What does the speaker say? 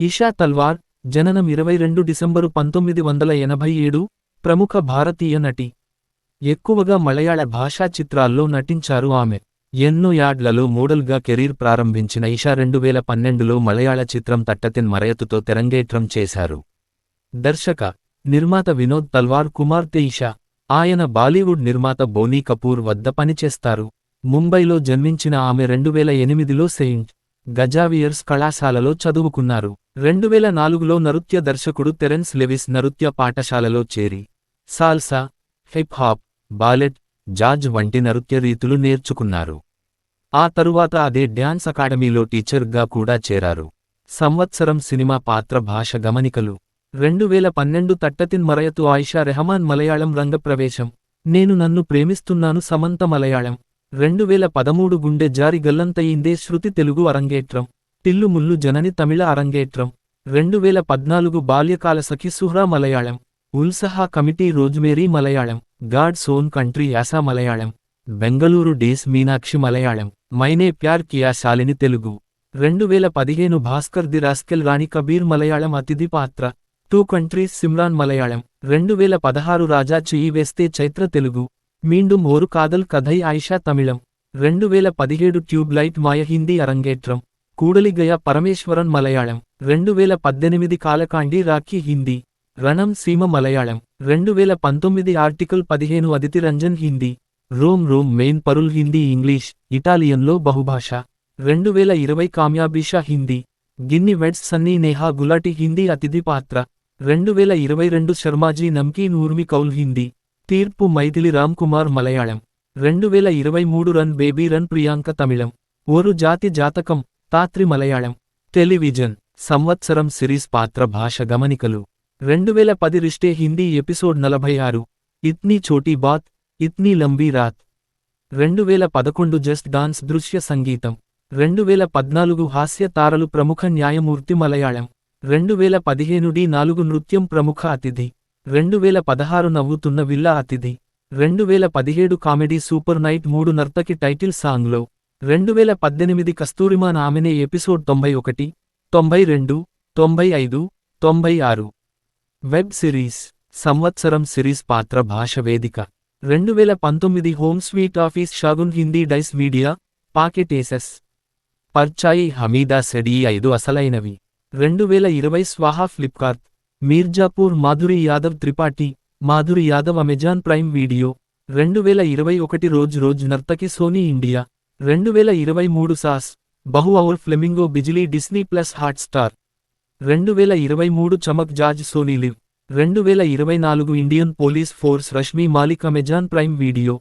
ఇషా తల్వార్, జననం 22 డిసెంబరు 1987, ప్రముఖ భారతీయ నటి. ఎక్కువగా మలయాళ భాషా చిత్రాల్లో నటించారు ఆమె. ఎన్నో యాడ్లలో మోడల్గా కెరీర్ ప్రారంభించిన ఇషా 2012లో మలయాళ చిత్రం తట్టతిన్ మరయతుతో తెరంగేట్రం చేశారు. దర్శక, నిర్మాత వినోద్ తల్వార్ కుమార్తె ఇషా. ఆయన బాలీవుడ్ నిర్మాత బోనీ కపూర్ వద్ద పనిచేస్తారు. ముంబైలో జన్మించిన ఆమె 2008లో సెయింట్ గజావియర్స్ కళాశాలలో చదువుకున్నారు. 2004లో నృత్య దర్శకుడు తెరెన్స్ లెవిస్ నృత్య పాఠశాలలో చేరి salsa, hip hop, ballot, jazz వంటి నృత్య రీతులు నేర్చుకున్నారు. ఆ తరువాత అదే డ్యాన్స్ అకాడమీలో టీచర్గా కూడా చేరారు. సంవత్సరం సినిమా పాత్ర భాష గమనికలు. 2012 తట్టతిన్ మరయతు ఆయిషా రెహమాన్ మలయాళం రంగప్రవేశం. నేను నన్ను ప్రేమిస్తున్నాను సమంత మలయాళం. 2013 గుండె జారి గల్లంతయిందే శృతి తెలుగు అరంగేట్రం. టిల్లు ముల్లు జనని తమిళ అరంగేట్రం. 2014 Balyakalasakhi Suhra Malayalam. Ulsaha committee Rosemary Malayalam. God's own country Yasa Malayalam. Bangalore days Meenakshi Malayalam. Maine Pyar Kiya Shalini Telugu. 2015 Bhaskar the rascal Rani Kabir Malayalam అతిథి పాత్ర. 2 కంట్రీస్ సిమ్రాన్ మలయాళం. 2016 రాజా చెయ్యి వేస్తే చైత్ర తెలుగు. మీండుం ఓరు కాదల్ కథై ఆయిషా తమిళం. 2017 ట్యూబ్ లైట్ మాయ హిందీ అరంగేట్రం. కూడలిగయ Parameswaran Malayalam. 2018 కాలకాండి Rakhi Hindi. Ranam Seema Malayalam. 2019 article 15 Aditi Ranjan Hindi. Rome Mein Parul Hindi English, ఇటాలియన్లో బహుభాష. 2020 కామ్యాబీషా హిందీ. గిన్ని వెడ్స్ సన్నీ నేహా గులాటి హిందీ అతిథి పాత్ర. 2022 Sharmaji Namkeen Urmi Kaul Hindi. Theerppu Maithili Ram Kumar Malayalam. 2023 run baby run Priyanka Tamil. Oru Jathi Jathakam Thathri Malayalam. Television సంవత్సరం సిరీస్ పాత్ర భాష గమనికలు. 2010 Rishtey Hindi episode 46. Itni Choti Baat, Itni Lambi Raat. 2011 just dance దృశ్య సంగీతం. 2014 హాస్య తారలు ప్రముఖ న్యాయమూర్తి మలయాళం. 2015 D4 నృత్యం ప్రముఖ అతిథి. 2016 నవ్వుతున్న విల్లా అతిథి. 2017 కామెడీ సూపర్ నైట్ 3 నర్తకి టైటిల్ సాంగ్లో. 2018 కస్తూరిమాన్ ఆమెనే ఎపిసోడ్ 91, 92, 95, 96. వెబ్ సిరీస్ సంవత్సరం సిరీస్ పాత్ర భాష వేదిక. 2019 home sweet office Shagun Hindi Dice Media, Pocket Aces. Parchhayee Hamida Zee 5 అసలైనవి. 2020 Swaha Flipkart. Mirzapur Madhuri Yadav Tripathi, Madhuri Yadav Amazon Prime Video. 2021 Rose నర్తకి Sony India. 2023 Saas, Bahu Aur flamingo Bijli Disney plus Hotstar. 2023 చమక్ jazz Sony Liv. 2024 Indian Police Force Rashmi Malik Amazon Prime video.